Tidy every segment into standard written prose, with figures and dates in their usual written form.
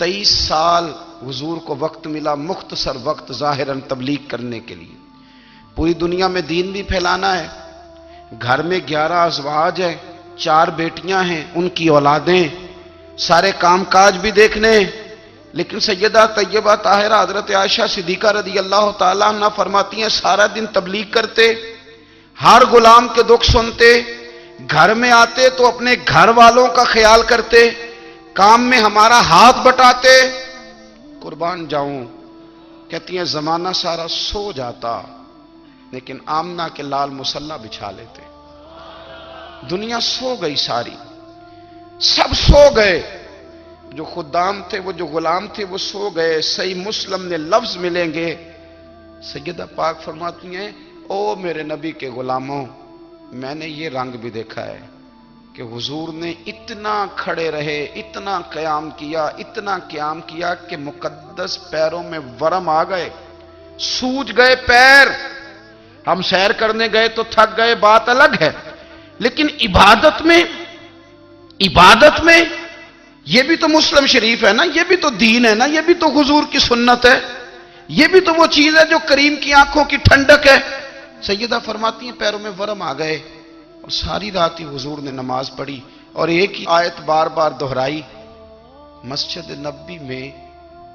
23 سال حضور کو وقت ملا، مختصر وقت ظاہراً تبلیغ کرنے کے لیے، پوری دنیا میں دین بھی پھیلانا ہے۔ گھر میں 11 ازواج ہیں، 4 بیٹیاں ہیں، ان کی اولادیں، سارے کام کاج بھی دیکھنے ہیں۔ لیکن سیدہ طیبہ طاہرہ حضرت عائشہ صدیقہ رضی اللہ تعالیٰ عنہ فرماتی ہیں سارا دن تبلیغ کرتے، ہر غلام کے دکھ سنتے، گھر میں آتے تو اپنے گھر والوں کا خیال کرتے، کام میں ہمارا ہاتھ بٹاتے۔ قربان جاؤں، کہتی ہیں زمانہ سارا سو جاتا لیکن آمنہ کے لال مصلی بچھا لیتے۔ دنیا سو گئی، ساری سب سو گئے، جو خدام تھے، وہ جو غلام تھے، وہ سو گئے۔ صحیح مسلم نے لفظ ملیں گے، سیدہ پاک فرماتی ہیں او میرے نبی کے غلاموں، میں نے یہ رنگ بھی دیکھا ہے کہ حضور نے اتنا کھڑے رہے، اتنا قیام کیا، اتنا قیام کیا کہ مقدس پیروں میں ورم آ گئے، سوج گئے پیر۔ ہم سیر کرنے گئے تو تھک گئے، بات الگ ہے، لیکن عبادت میں یہ بھی تو مسلم شریف ہے نا، یہ بھی تو دین ہے نا، یہ بھی تو حضور کی سنت ہے، یہ بھی تو وہ چیز ہے جو کریم کی آنکھوں کی ٹھنڈک ہے۔ سیدہ فرماتی ہیں پیروں میں ورم آ گئے، اور ساری رات ہی حضور نے نماز پڑھی اور ایک ہی آیت بار بار دہرائی۔ مسجد نبوی میں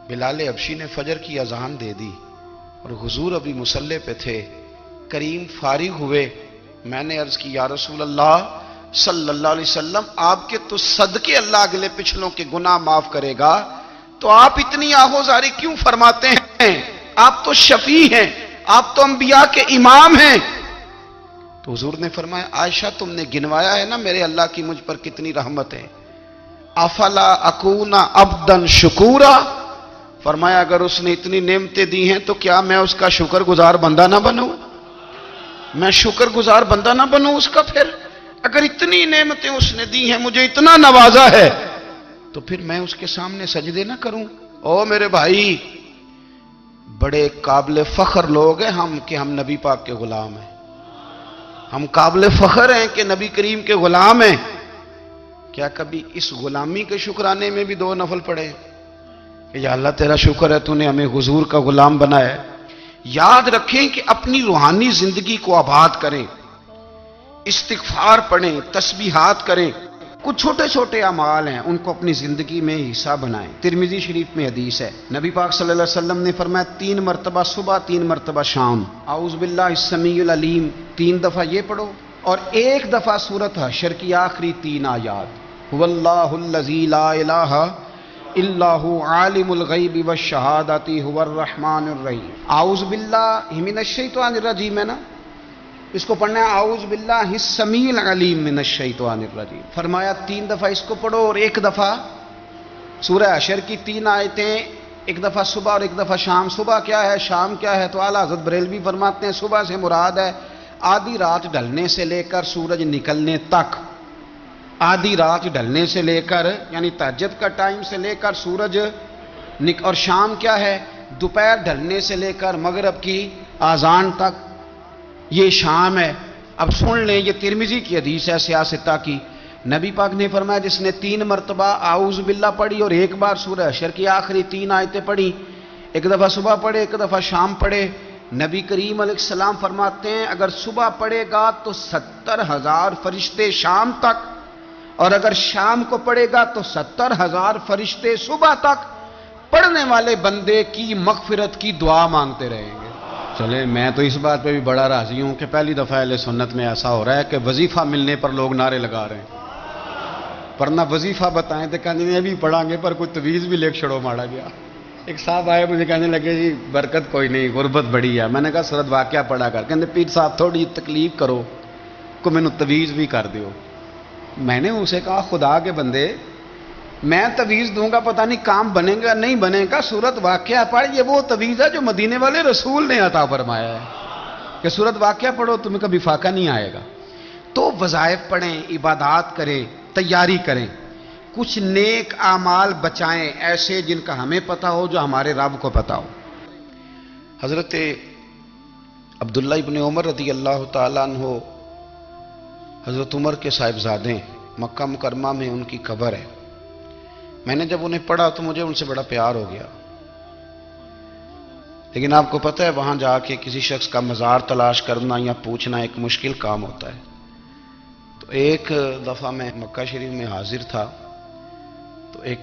بلال حبشی نے فجر کی اذان دے دی اور حضور ابھی مصلی پہ تھے۔ کریم فارغ ہوئے، میں نے عرض کی یا رسول اللہ صلی اللہ علیہ وسلم، آپ کے تو صدقے اللہ اگلے پچھلوں کے گناہ معاف کرے گا، تو آپ اتنی آہوزاری کیوں فرماتے ہیں؟ آپ تو شفیع ہیں، آپ تو انبیاء کے امام ہیں۔ تو حضور نے فرمایا عائشہ تم نے گنوایا ہے نا میرے اللہ کی مجھ پر کتنی رحمت ہے، افلا اکون عبدا شکورا، فرمایا اگر اس نے اتنی نعمتیں دی ہیں تو کیا میں اس کا شکر گزار بندہ نہ بنوں؟ میں شکر گزار بندہ نہ بنوں اس کا؟ پھر اگر اتنی نعمتیں اس نے دی ہیں، مجھے اتنا نوازا ہے، تو پھر میں اس کے سامنے سجدے نہ کروں؟ او میرے بھائی، بڑے قابل فخر لوگ ہیں ہم کہ ہم نبی پاک کے غلام ہیں، ہم قابل فخر ہیں کہ نبی کریم کے غلام ہیں۔ کیا کبھی اس غلامی کے شکرانے میں بھی 2 نفل پڑھے کہ یا اللہ تیرا شکر ہے تو نے ہمیں حضور کا غلام بنایا ہے؟ یاد رکھیں کہ اپنی روحانی زندگی کو آباد کریں، استغفار پڑھیں، تسبیحات کریں، کچھ چھوٹے چھوٹے اعمال ہیں ان کو اپنی زندگی میں حصہ بنائیں۔ ترمذی شریف میں حدیث ہے، نبی پاک صلی اللہ علیہ وسلم نے فرمایا 3 مرتبہ صبح، 3 مرتبہ شام اعوذ باللہ السمیع العلیم 3 دفعہ یہ پڑھو، اور 1 دفعہ سورۃ حشر کی آخری 3 آیات، هو اللہ الذی لا الہ الا هو عالم الغیب والشہادۃ هو الرحمن الرحیم۔ اعوذ باللہ من الشیطان الرجیم ہے نا، اس کو پڑھنا ہے اعوذ باللہ السمیع العلیم من الشیطان الرجیم، فرمایا 3 دفعہ اس کو پڑھو، اور 1 دفعہ سورہ حشر کی 3 آیتیں، 1 دفعہ صبح اور 1 دفعہ شام۔ صبح کیا ہے، شام کیا ہے؟ تو اعلیٰ حضرت بریلوی فرماتے ہیں صبح سے مراد ہے آدھی رات ڈھلنے سے لے کر سورج نکلنے تک، آدھی رات ڈھلنے سے لے کر یعنی تہجد کا ٹائم سے لے کر سورج اور شام کیا ہے، دوپہر ڈھلنے سے لے کر مغرب کی اذان تک، یہ شام ہے۔ اب سن لیں، یہ ترمذی کی حدیث ہے سیاستہ کی، نبی پاک نے فرمایا جس نے 3 مرتبہ اعوذ باللہ پڑھی اور 1 بار سورہ حشر کی آخری 3 آیتیں پڑھی، 1 دفعہ صبح پڑھے، 1 دفعہ شام پڑھے، نبی کریم علیہ السلام فرماتے ہیں اگر صبح پڑھے گا تو 70,000 فرشتے شام تک، اور اگر شام کو پڑھے گا تو 70,000 فرشتے صبح تک پڑھنے والے بندے کی مغفرت کی دعا مانگتے رہیں گے۔ چلے میں تو اس بات پہ بھی بڑا راضی ہوں کہ پہلی دفعہ اہل سنت میں ایسا ہو رہا ہے کہ وظیفہ ملنے پر لوگ نعرے لگا رہے ہیں، ورنہ وظیفہ بتائیں تو کہنے بھی پڑھیں گے پر کوئی تویز بھی لکھ چھڑو ماڑا گیا۔ ایک صاحب آئے مجھے کہنے لگے جی برکت کوئی نہیں، غربت بڑی ہے، میں نے کہا سورۃ واقعہ پڑھا کر، کہتے پیر صاحب تھوڑی تکلیف کرو کو میں نے تویز بھی کر دیو۔ میں نے اسے کہا خدا کے بندے میں تویز دوں گا پتہ نہیں کام بنے گا نہیں بنے گا، سورۃ واقعہ پڑھ، یہ وہ تویز ہے جو مدینے والے رسول نے عطا فرمایا ہے کہ سورۃ واقعہ پڑھو تمہیں کبھی فاقہ نہیں آئے گا۔ تو وظائف پڑھیں، عبادات کریں، تیاری کریں، کچھ نیک اعمال بچائیں ایسے جن کا ہمیں پتہ ہو، جو ہمارے رب کو پتہ ہو۔ حضرت عبداللہ ابن عمر رضی اللہ تعالیٰ عنہ حضرت عمر کے صاحبزادے، مکہ مکرمہ میں ان کی قبر ہے۔ میں نے جب انہیں پڑھا تو مجھے ان سے بڑا پیار ہو گیا، لیکن آپ کو پتہ ہے وہاں جا کے کسی شخص کا مزار تلاش کرنا یا پوچھنا ایک مشکل کام ہوتا ہے۔ تو ایک دفعہ میں مکہ شریف میں حاضر تھا، تو ایک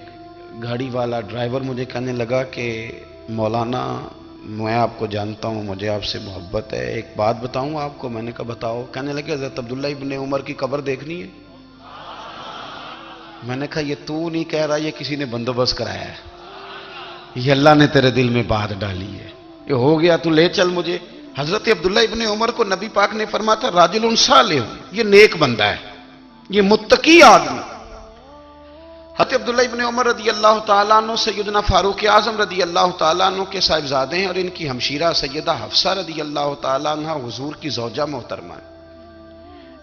گاڑی والا ڈرائیور مجھے کہنے لگا کہ مولانا میں آپ کو جانتا ہوں، مجھے آپ سے محبت ہے، ایک بات بتاؤں آپ کو؟ میں نے کہا بتاؤ۔ کہنے لگے حضرت عبداللہ ابن عمر کی قبر دیکھنی ہے۔ میں نے کہا یہ تو نہیں کہہ رہا، یہ کسی نے بندوبست کرایا ہے، یہ اللہ نے تیرے دل میں بات ڈالی ہے، یہ ہو گیا، تو لے چل مجھے۔ حضرت عبداللہ ابن عمر کو نبی پاک نے فرمایا تھا راجل صالح، یہ نیک بندہ ہے، یہ متقی آدمی۔ حضرت عبداللہ ابن عمر رضی اللہ تعالیٰ عنہ سیدنا فاروق اعظم رضی اللہ تعالیٰ عنہ کے صاحبزادے ہیں، اور ان کی ہمشیرہ سیدہ حفصہ رضی اللہ تعالیٰ عنہ حضور کی زوجہ محترمہ ہے۔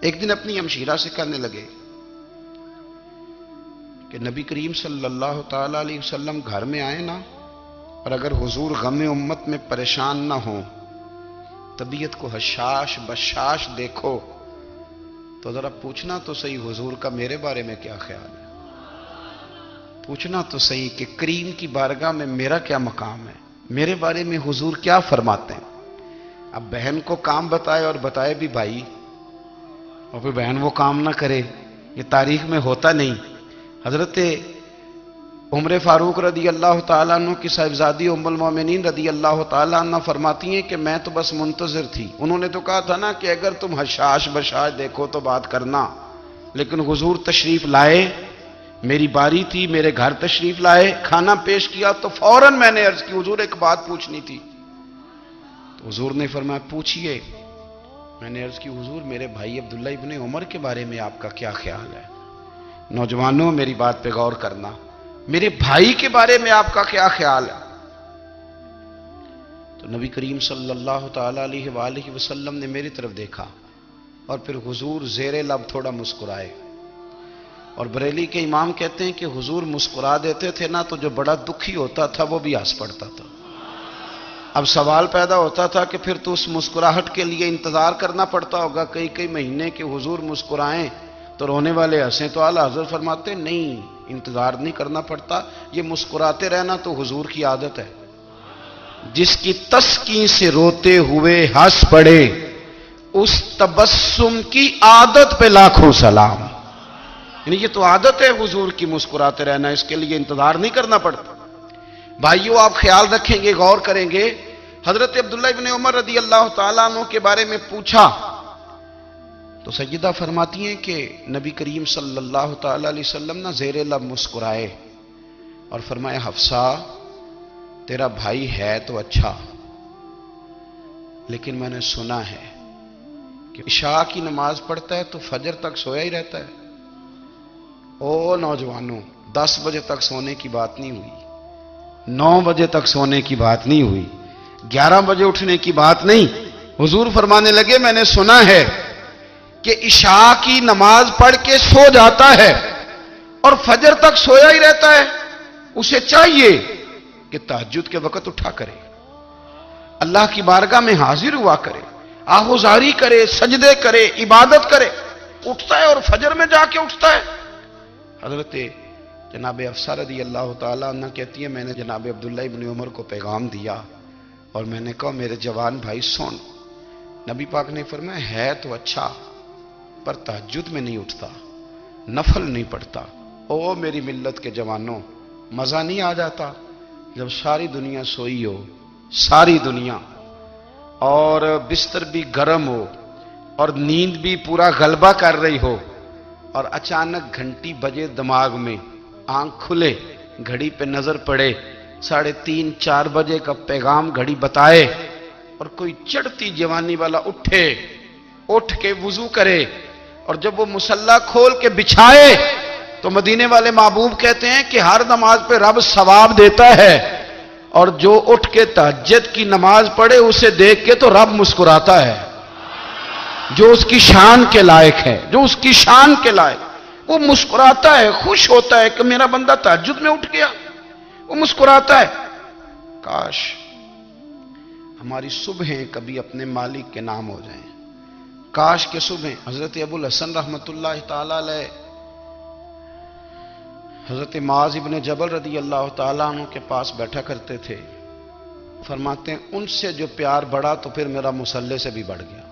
ایک دن اپنی ہمشیرہ سے کہنے لگے کہ نبی کریم صلی اللہ تعالیٰ علیہ وسلم گھر میں آئے نا، اور اگر حضور غم امت میں پریشان نہ ہوں، طبیعت کو حشاش بشاش دیکھو، تو ذرا پوچھنا تو صحیح حضور کا میرے بارے میں کیا خیال ہے، پوچھنا تو صحیح کہ کریم کی بارگاہ میں میرا کیا مقام ہے، میرے بارے میں حضور کیا فرماتے ہیں۔ اب بہن کو کام بتائے، اور بتائے بھی بھائی، اور پھر بہن وہ کام نہ کرے، یہ تاریخ میں ہوتا نہیں۔ حضرت عمر فاروق رضی اللہ تعالیٰ عنہ کی صاحبزادی ام المومنین رضی اللہ تعالیٰ عنہ فرماتی ہیں کہ میں تو بس منتظر تھی، انہوں نے تو کہا تھا نا کہ اگر تم حشاش بشاش دیکھو تو بات کرنا، لیکن حضور تشریف لائے، میری باری تھی، میرے گھر تشریف لائے، کھانا پیش کیا تو فوراً میں نے عرض کی حضور ایک بات پوچھنی تھی۔ تو حضور نے فرمایا پوچھئے۔ میں نے عرض کی حضور میرے بھائی عبداللہ ابن عمر کے بارے میں آپ کا کیا خیال ہے؟ نوجوانوں میری بات پہ غور کرنا، میرے بھائی کے بارے میں آپ کا کیا خیال ہے؟ تو نبی کریم صلی اللہ تعالیٰ علیہ وآلہ وسلم نے میری طرف دیکھا، اور پھر حضور زیر لب تھوڑا مسکرائے، اور بریلی کے امام کہتے ہیں کہ حضور مسکرا دیتے تھے نا تو جو بڑا دکھی ہوتا تھا وہ بھی ہنس پڑتا تھا۔ اب سوال پیدا ہوتا تھا کہ پھر تو اس مسکراہٹ کے لیے انتظار کرنا پڑتا ہوگا کئی مہینے کہ حضور مسکرائیں تو رونے والے ہنسیں، تو اعلیٰ حضرت فرماتے نہیں، انتظار نہیں کرنا پڑتا، یہ مسکراتے رہنا تو حضور کی عادت ہے۔ جس کی تسکین سے روتے ہوئے ہنس پڑے، اس تبسم کی عادت پہ لاکھوں سلام۔ یعنی یہ تو عادت ہے حضور کی مسکراتے رہنا، اس کے لیے انتظار نہیں کرنا پڑتا۔ بھائیو آپ خیال رکھیں گے، غور کریں گے، حضرت عبداللہ ابن عمر رضی اللہ تعالیٰ عنہ کے بارے میں پوچھا تو سیدہ فرماتی ہیں کہ نبی کریم صلی اللہ تعالیٰ علیہ وسلم نہ زیر لب مسکرائے اور فرمایا حفصہ تیرا بھائی ہے تو اچھا، لیکن میں نے سنا ہے کہ عشاء کی نماز پڑھتا ہے تو فجر تک سویا ہی رہتا ہے۔ او نوجوانوں، 10 بجے تک سونے کی بات نہیں ہوئی، 9 بجے تک سونے کی بات نہیں ہوئی، 11 بجے اٹھنے کی بات نہیں۔ حضور فرمانے لگے میں نے سنا ہے کہ عشاء کی نماز پڑھ کے سو جاتا ہے اور فجر تک سویا ہی رہتا ہے، اسے چاہیے کہ تہجد کے وقت اٹھا کرے، اللہ کی بارگاہ میں حاضر ہوا کرے، آہوزاری کرے، سجدے کرے، عبادت کرے، اٹھتا ہے اور فجر میں جا کے اٹھتا ہے۔ حضرت جناب حفصہ رضی اللہ تعالیٰ عنہ کہتی ہے میں نے جناب عبداللہ ابن عمر کو پیغام دیا اور میں نے کہا میرے جوان بھائی سن، نبی پاک نے فرمایا ہے تو اچھا پر تہجد میں نہیں اٹھتا، نفل نہیں پڑھتا۔ او میری ملت کے جوانوں، مزہ نہیں آ جاتا جب ساری دنیا سوئی ہو، ساری دنیا، اور بستر بھی گرم ہو اور نیند بھی پورا غلبہ کر رہی ہو، اور اچانک گھنٹی بجے دماغ میں، آنکھ کھلے، گھڑی پہ نظر پڑے، 3:30 4 بجے کا پیغام گھڑی بتائے، اور کوئی چڑھتی جوانی والا اٹھ کے وضو کرے، اور جب وہ مصلی کھول کے بچھائے تو مدینے والے محبوب کہتے ہیں کہ ہر نماز پہ رب ثواب دیتا ہے، اور جو اٹھ کے تہجد کی نماز پڑھے اسے دیکھ کے تو رب مسکراتا ہے، جو اس کی شان کے لائق ہے، جو اس کی شان کے لائق، وہ مسکراتا ہے، خوش ہوتا ہے کہ میرا بندہ تہجد میں اٹھ گیا، وہ مسکراتا ہے۔ کاش ہماری صبحیں کبھی اپنے مالک کے نام ہو جائیں، کاش کے صبح حضرت ابو الحسن رحمت اللہ تعالی علیہ حضرت معاذ ابن جبل رضی اللہ تعالیٰ عنہ کے پاس بیٹھا کرتے تھے. فرماتے ہیں ان سے جو پیار بڑھا تو پھر میرا مصلی سے بھی بڑھ گیا.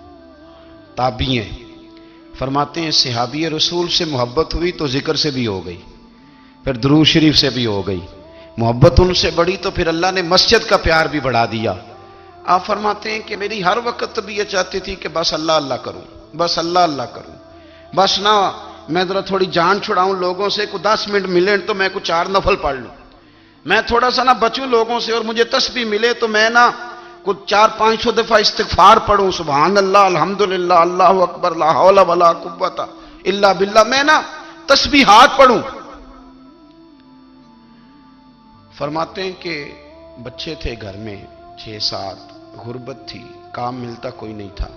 تابعی ہیں. فرماتے ہیں صحابی رسول سے محبت ہوئی تو ذکر سے بھی ہو گئی, پھر درود شریف سے بھی ہو گئی. محبت ان سے بڑھی تو پھر اللہ نے مسجد کا پیار بھی بڑھا دیا. آپ فرماتے ہیں کہ میری ہر وقت طبیعت چاہتی تھی کہ بس اللہ اللہ کروں, بس اللہ اللہ کروں, بس نہ میں ذرا تھوڑی جان چھڑاؤں لوگوں سے, کو 10 منٹ ملے تو میں کچھ 4 نفل پڑھ لوں, میں تھوڑا سا نہ بچوں لوگوں سے, اور مجھے تسبیح ملے تو میں نہ کچھ 400-500 دفعہ استغفار پڑھوں, سبحان اللہ, الحمدللہ, اللہ اکبر, لا حول ولا قوت الا باللہ, میں نہ تسبیحات پڑھوں. فرماتے ہیں کہ بچے تھے گھر میں 6-7, غربت تھی, کام ملتا کوئی نہیں تھا,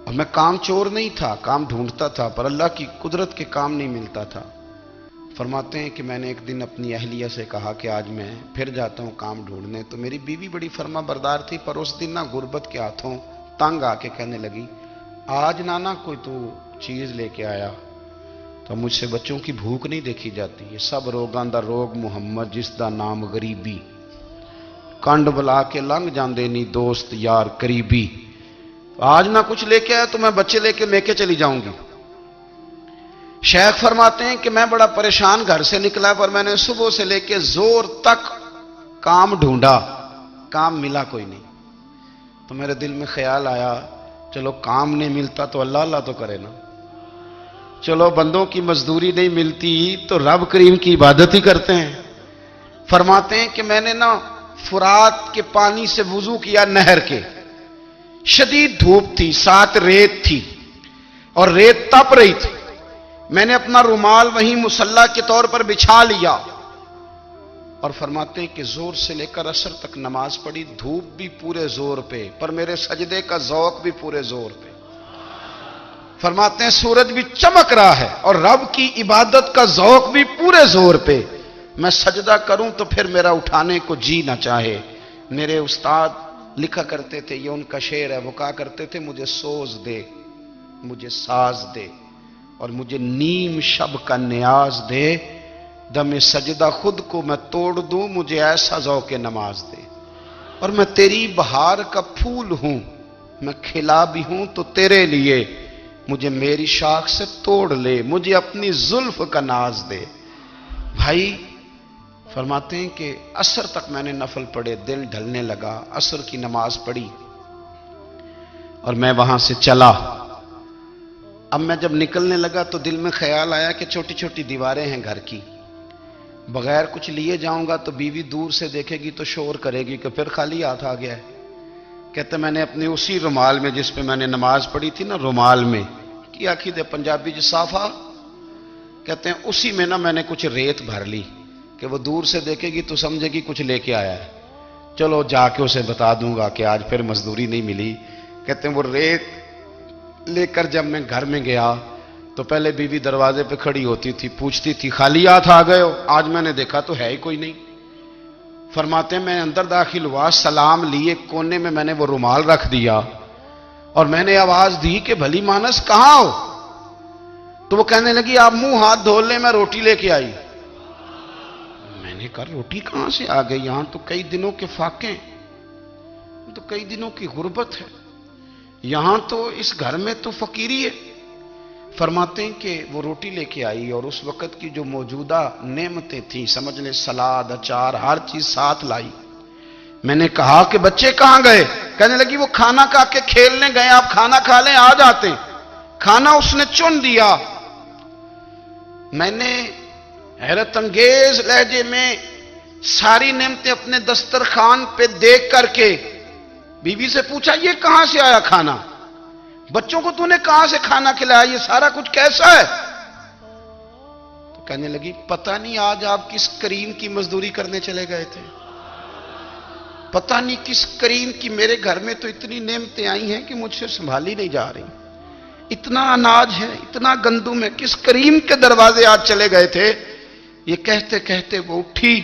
اور میں کام چور نہیں تھا, کام ڈھونڈتا تھا, پر اللہ کی قدرت کے کام نہیں ملتا تھا. فرماتے ہیں کہ میں نے ایک دن اپنی اہلیہ سے کہا کہ آج میں پھر جاتا ہوں کام ڈھونڈنے. تو میری بیوی بڑی فرما بردار تھی, پر اس دن نہ غربت کے ہاتھوں تنگ آ کے کہنے لگی, آج نانا کوئی تو چیز لے کے آیا, تو مجھ سے بچوں کی بھوک نہیں دیکھی جاتی. یہ سب روگاں دا روگ محمد جس دا نام غریبی, کنڈ بلا کے لنگ جاندے نہیں دوست یار قریبی. آج نہ کچھ لے کے آیا تو میں بچے لے کے چلی جاؤں گی. شیخ فرماتے ہیں کہ میں بڑا پریشان گھر سے نکلا, پر میں نے صبح سے لے کے زور تک کام ڈھونڈا, کام ملا کوئی نہیں. تو میرے دل میں خیال آیا, چلو کام نہیں ملتا تو اللہ اللہ تو کرے نا, چلو بندوں کی مزدوری نہیں ملتی تو رب کریم کی عبادت ہی کرتے ہیں. فرماتے ہیں کہ میں نے نا فرات کے پانی سے وضو کیا, نہر کے, شدید دھوپ تھی, ساتھ ریت تھی, اور ریت تپ رہی تھی. میں نے اپنا رومال وہیں مصلی کے طور پر بچھا لیا, اور فرماتے ہیں کہ زور سے لے کر عصر تک نماز پڑھی. دھوپ بھی پورے زور پہ, پر میرے سجدے کا ذوق بھی پورے زور پہ. فرماتے ہیں سورج بھی چمک رہا ہے, اور رب کی عبادت کا ذوق بھی پورے زور پہ. میں سجدہ کروں تو پھر میرا اٹھانے کو جی نہ چاہے. میرے استاد لکھا کرتے تھے, یہ ان کا شعر ہے, وہ کہا کرتے تھے, مجھے سوز دے, مجھے ساز دے, اور مجھے نیم شب کا نیاز دے, دم سجدہ خود کو میں توڑ دوں, مجھے ایسا ذوق نماز دے. اور میں تیری بہار کا پھول ہوں, میں کھلا بھی ہوں تو تیرے لیے, مجھے میری شاخ سے توڑ لے, مجھے اپنی زلف کا ناز دے. بھائی فرماتے ہیں کہ عصر تک میں نے نفل پڑھے, دل ڈھلنے لگا, عصر کی نماز پڑھی, اور میں وہاں سے چلا. اب میں جب نکلنے لگا تو دل میں خیال آیا کہ چھوٹی چھوٹی دیواریں ہیں گھر کی, بغیر کچھ لیے جاؤں گا تو بیوی دور سے دیکھے گی تو شور کرے گی کہ پھر خالی ہاتھ آ گیا ہے. کہتے میں نے اپنے اسی رومال میں جس پہ میں نے نماز پڑھی تھی نا, رومال میں کی آخی دے پنجابی جو صافہ کہتے ہیں, اسی میں نا میں نے کچھ ریت بھر لی کہ وہ دور سے دیکھے گی تو سمجھے گی کچھ لے کے آیا ہے, چلو جا کے اسے بتا دوں گا کہ آج پھر مزدوری نہیں ملی. کہتے ہیں وہ ریت لے کر جب میں گھر میں گیا تو پہلے بیوی دروازے پہ کھڑی ہوتی تھی, پوچھتی تھی خالی ہاتھ آ گئے ہو, آج میں نے دیکھا تو ہے ہی کوئی نہیں. فرماتے ہیں میں اندر داخل ہوا, سلام لیے, کونے میں نے وہ رومال رکھ دیا, اور میں نے آواز دی کہ بھلی مانس کہاں ہو. تو وہ کہنے لگی آپ منہ ہاتھ دھو لیں, میں روٹی لے کے آئی. میں نے کہا روٹی کہاں سے آ گئی, یہاں تو کئی دنوں کے فاقے, تو کئی دنوں کی غربت ہے, یہاں تو اس گھر میں تو فقیری ہے. فرماتے ہیں کہ وہ روٹی لے کے آئی, اور اس وقت کی جو موجودہ نعمتیں تھیں, سمجھ لیں سلاد, اچار, ہر چیز ساتھ لائی. میں نے کہا کہ بچے کہاں گئے, کہنے لگی وہ کھانا کھا کے کھیلنے گئے, آپ کھانا کھا لیں آ جاتے. کھانا اس نے چن دیا. میں نے حیرت انگیز لہجے میں ساری نعمتیں اپنے دسترخوان پہ دیکھ کر کے بیوی سے پوچھا یہ کہاں سے آیا کھانا, بچوں کو تو نے کہاں سے کھانا کھلایا, یہ سارا کچھ کیسا ہے. تو کہنے لگی پتہ نہیں آج آپ کس کریم کی مزدوری کرنے چلے گئے تھے, پتہ نہیں کس کریم کی, میرے گھر میں تو اتنی نعمتیں آئی ہیں کہ مجھ سے سنبھالی نہیں جا رہی, اتنا اناج ہے, اتنا گندم ہے, کس کریم کے دروازے آج چلے گئے تھے. یہ کہتے کہتے وہ اٹھی,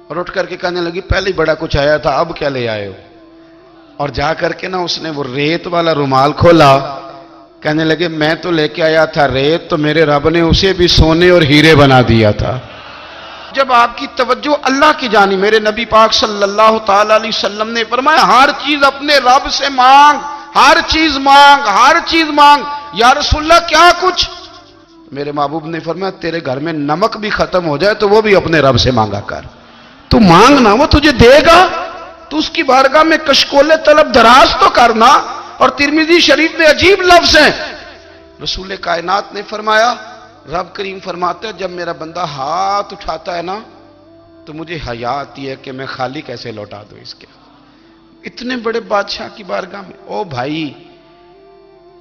اور اٹھ کر کے کہنے لگی پہلے بڑا کچھ آیا تھا, اب کیا لے آئے ہو. اور جا کر کے نا اس نے وہ ریت والا رومال کھولا, کہنے لگے میں تو لے کے آیا تھا ریت، تو میرے رب نے اسے بھی سونے اور ہیرے بنا دیا تھا۔ جب آپ کی توجہ اللہ کی جانب، میرے نبی پاک صلی اللہ تعالی علیہ وسلم نے فرمایا ہر چیز اپنے رب سے مانگ، ہر چیز مانگ، ہر چیز مانگ۔ یا رسول اللہ کیا کچھ؟ میرے محبوب نے فرمایا تیرے گھر میں نمک بھی ختم ہو جائے تو وہ بھی اپنے رب سے مانگا کر، تو مانگنا وہ تجھے دے گا، تو اس کی بارگاہ میں کشکول طلب دراز تو کرنا۔ اور ترمذی شریف میں عجیب لفظ ہیں، رسول کائنات نے فرمایا، رب کریم فرماتا ہے جب میرا بندہ ہاتھ اٹھاتا ہے نا تو مجھے حیا آتی ہے کہ میں خالی کیسے لوٹا دوں اس کے۔ اتنے بڑے بادشاہ کی بارگاہ میں، او بھائی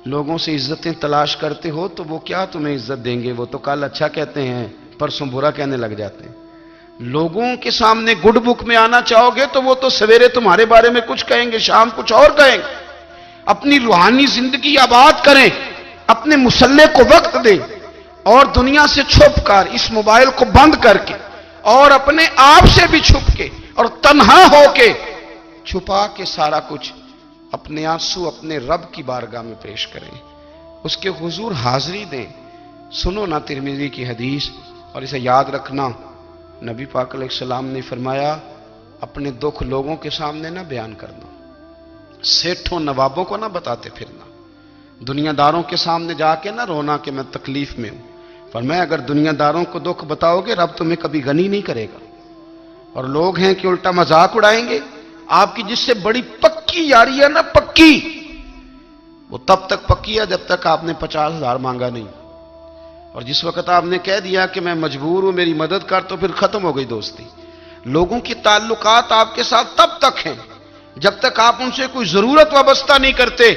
لوگوں سے عزتیں تلاش کرتے ہو تو وہ کیا تمہیں عزت دیں گے؟ وہ تو کل اچھا کہتے ہیں پرسوں برا کہنے لگ جاتے ہیں۔ لوگوں کے سامنے گڈ بک میں آنا چاہو گے تو وہ تو سویرے تمہارے بارے میں کچھ کہیں گے، شام کچھ اور کہیں گے۔ اپنی روحانی زندگی آباد کریں، اپنے مسلح کو وقت دیں، اور دنیا سے چھپ کر اس موبائل کو بند کر کے اور اپنے آپ سے بھی چھپ کے اور تنہا ہو کے چھپا کے سارا کچھ اپنے آنسو اپنے رب کی بارگاہ میں پیش کریں، اس کے حضور حاضری دیں۔ سنو نا ترمذی کی حدیث، اور اسے یاد رکھنا، نبی پاک علیہ السلام نے فرمایا اپنے دکھ لوگوں کے سامنے نہ بیان کرنا، سیٹھوں نوابوں کو نہ بتاتے پھرنا، دنیا داروں کے سامنے جا کے نہ رونا کہ میں تکلیف میں ہوں۔ فرمایا اگر دنیا داروں کو دکھ بتاؤ گے رب تمہیں کبھی غنی نہیں کرے گا، اور لوگ ہیں کہ الٹا مذاق اڑائیں گے۔ آپ کی جس سے بڑی پکی یاری ہے نا، پکی، وہ تب تک پکی ہے جب تک آپ نے 50,000 مانگا نہیں، اور جس وقت آپ نے کہہ دیا کہ میں مجبور ہوں میری مدد کر تو پھر ختم ہو گئی دوستی۔ لوگوں کے تعلقات آپ کے ساتھ تب تک ہیں جب تک آپ ان سے کوئی ضرورت وابستہ نہیں کرتے۔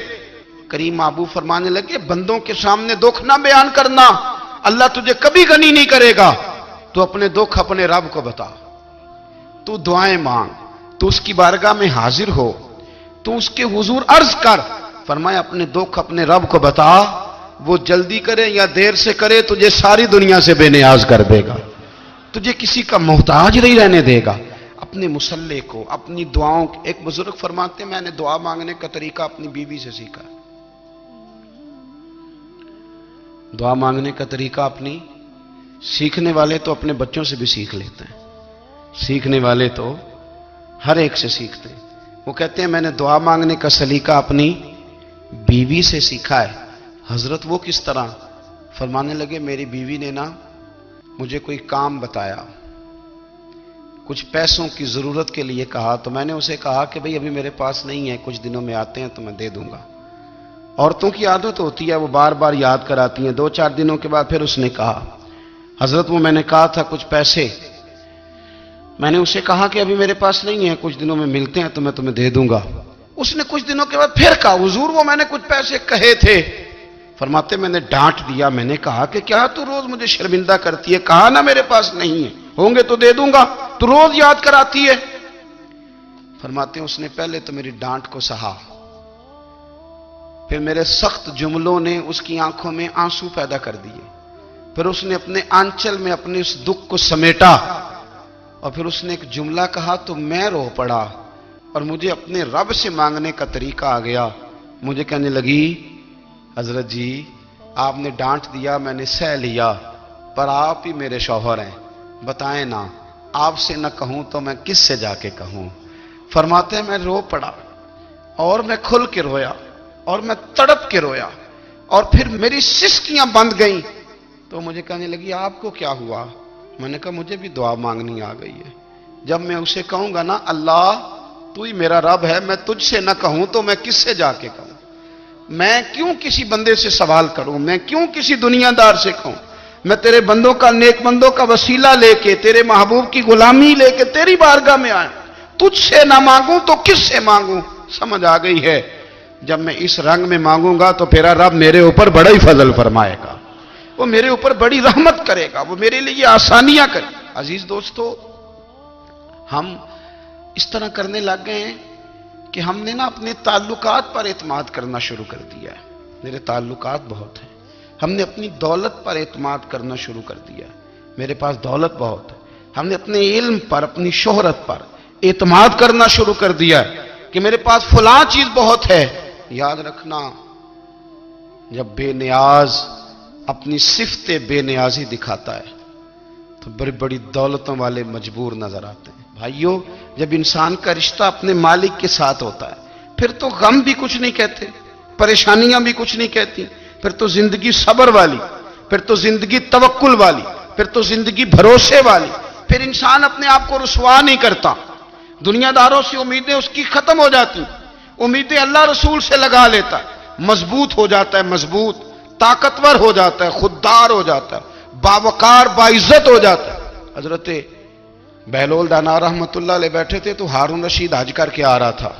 کریم محبوب فرمانے لگے بندوں کے سامنے دکھ نہ بیان کرنا، اللہ تجھے کبھی غنی نہیں کرے گا۔ تو اپنے دکھ اپنے رب کو بتا، تو دعائیں مانگ، تو اس کی بارگاہ میں حاضر ہو، تو اس کے حضور عرض کر۔ فرمایا اپنے دکھ اپنے رب کو بتا، وہ جلدی کرے یا دیر سے کرے تجھے ساری دنیا سے بے نیاز کر دے گا، تجھے کسی کا محتاج نہیں رہنے دے گا۔ اپنے مسلح کو، اپنی دعاؤں، ایک بزرگ فرماتے ہیں میں نے دعا مانگنے کا طریقہ اپنی بیوی سے سیکھا، دعا مانگنے کا طریقہ اپنی، سیکھنے والے تو اپنے بچوں سے بھی سیکھ لیتے ہیں، سیکھنے والے تو ہر ایک سے سیکھتے ہیں۔ وہ کہتے ہیں میں نے دعا مانگنے کا سلیقہ اپنی بیوی سے سیکھا ہے۔ حضرت وہ کس طرح؟ فرمانے لگے میری بیوی نے نا مجھے کوئی کام بتایا، کچھ پیسوں کی ضرورت کے لیے کہا، تو میں نے اسے کہا کہ بھئی ابھی میرے پاس نہیں ہے، کچھ دنوں میں آتے ہیں تو میں دے دوں گا۔ عورتوں کی عادت ہوتی ہے وہ بار بار یاد کراتی ہیں، 2-4 دنوں کے بعد پھر اس نے کہا حضرت وہ میں نے کہا تھا کچھ پیسے، میں نے اسے کہا کہ ابھی میرے پاس نہیں ہے، کچھ دنوں میں ملتے ہیں تو میں تمہیں دے دوں گا۔ اس نے کچھ دنوں کے بعد پھر کہا حضور وہ میں نے کچھ پیسے کہے تھے۔ فرماتے میں نے ڈانٹ دیا، میں نے کہا کہ کیا تو روز مجھے شرمندہ کرتی ہے، کہا نا میرے پاس نہیں ہے، ہوں گے تو دے دوں گا، تو روز یاد کراتی ہے۔ فرماتے ہیں اس نے پہلے تو میری ڈانٹ کو سہا، پھر میرے سخت جملوں نے اس کی آنکھوں میں آنسو پیدا کر دیے، پھر اس نے اپنے آنچل میں اپنے اس دکھ کو سمیٹا، اور پھر اس نے ایک جملہ کہا تو میں رو پڑا، اور مجھے اپنے رب سے مانگنے کا طریقہ آ گیا۔ مجھے کہنے لگی حضرت جی آپ نے ڈانٹ دیا میں نے سہ لیا، پر آپ ہی میرے شوہر ہیں، بتائیں نا آپ سے نہ کہوں تو میں کس سے جا کے کہوں۔ فرماتے ہیں میں رو پڑا، اور میں کھل کے رویا، اور میں تڑپ کے رویا، اور پھر میری سسکیاں بند گئیں۔ تو مجھے کہنے لگی آپ کو کیا ہوا؟ میں نے کہا مجھے بھی دعا مانگنی آ گئی ہے، جب میں اسے کہوں گا نا اللہ تو ہی میرا رب ہے، میں تجھ سے نہ کہوں تو میں کس سے جا کے کہوں؟ میں کیوں کسی بندے سے سوال کروں؟ میں کیوں کسی دنیا دار سے کہوں؟ میں تیرے بندوں کا، نیک بندوں کا وسیلہ لے کے، تیرے محبوب کی غلامی لے کے تیری بارگاہ میں آیا، تجھ سے نہ مانگوں تو کس سے مانگوں؟ سمجھ آ گئی ہے جب میں اس رنگ میں مانگوں گا تو پھر رب میرے اوپر بڑا ہی فضل فرمائے گا، وہ میرے اوپر بڑی رحمت کرے گا، وہ میرے لیے آسانیاں کرے۔ عزیز دوستو ہم اس طرح کرنے لگ گئے ہیں کہ ہم نے نا اپنے تعلقات پر اعتماد کرنا شروع کر دیا ہے۔ میرے تعلقات بہت ہیں، ہم نے اپنی دولت پر اعتماد کرنا شروع کر دیا ہے، میرے پاس دولت بہت ہے۔ ہم نے اپنے علم پر، اپنی شہرت پر اعتماد کرنا شروع کر دیا ہے کہ میرے پاس فلاں چیز بہت ہے۔ یاد رکھنا جب بے نیاز اپنی صفت بے نیازی دکھاتا ہے تو بڑی بڑی دولتوں والے مجبور نظر آتے ہیں. بھائیو، جب انسان کا رشتہ اپنے مالک کے ساتھ ہوتا ہے پھر تو غم بھی کچھ نہیں کہتے، پریشانیاں بھی کچھ نہیں کہتی، پھر تو زندگی صبر والی، پھر تو زندگی توکل والی، پھر تو زندگی بھروسے والی. پھر انسان اپنے آپ کو رسوا نہیں کرتا. دنیا داروں سے امیدیں اس کی ختم ہو جاتی، امیدیں اللہ رسول سے لگا لیتا ہے، مضبوط ہو جاتا ہے، مضبوط، طاقتور ہو جاتا ہے، خوددار ہو جاتا ہے، باوقار باعزت ہو جاتا ہے. حضرت بہلول دانا رحمت اللہ علیہ بیٹھے تھے تو ہارون رشید حج کر کے آ رہا تھا.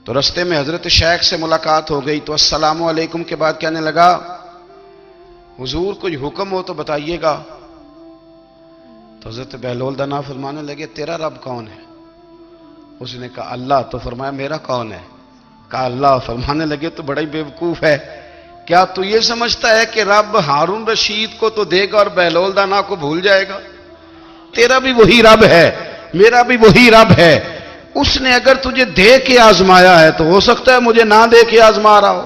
تو رستے میں حضرت شیخ سے ملاقات ہو گئی تو السلام علیکم کے بعد کہنے لگا، حضور کوئی حکم ہو تو بتائیے گا. تو حضرت بہلول دانا فرمانے لگے، تیرا رب کون ہے؟ اس نے کہا اللہ. تو فرمایا میرا کون ہے؟ کہا اللہ. فرمانے لگے تو بڑا ہی بیوقوف ہے، کیا تو یہ سمجھتا ہے کہ رب ہارون رشید کو تو دے گا اور بہلول دانا کو بھول جائے گا؟ تیرا بھی وہی رب ہے، میرا بھی وہی رب ہے. اس نے اگر تجھے دے کے آزمایا ہے تو ہو سکتا ہے مجھے نہ دے کے آزما رہا ہو.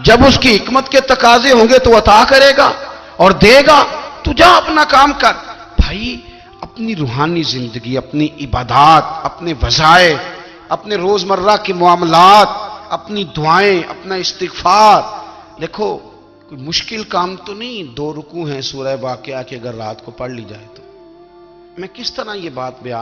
جب اس کی حکمت کے تقاضے ہوں گے تو عطا کرے گا اور دے گا. تو جا اپنا کام کر. بھائی، اپنی روحانی زندگی، اپنی عبادات، اپنے وظائف، اپنے روزمرہ کے معاملات، اپنی دعائیں، اپنا استغفار، دیکھو کوئی مشکل کام تو نہیں. 2 رکوع ہیں سورہ واقعہ کے، اگر رات کو پڑھ لی جائے تو. میں کس طرح یہ بات بیان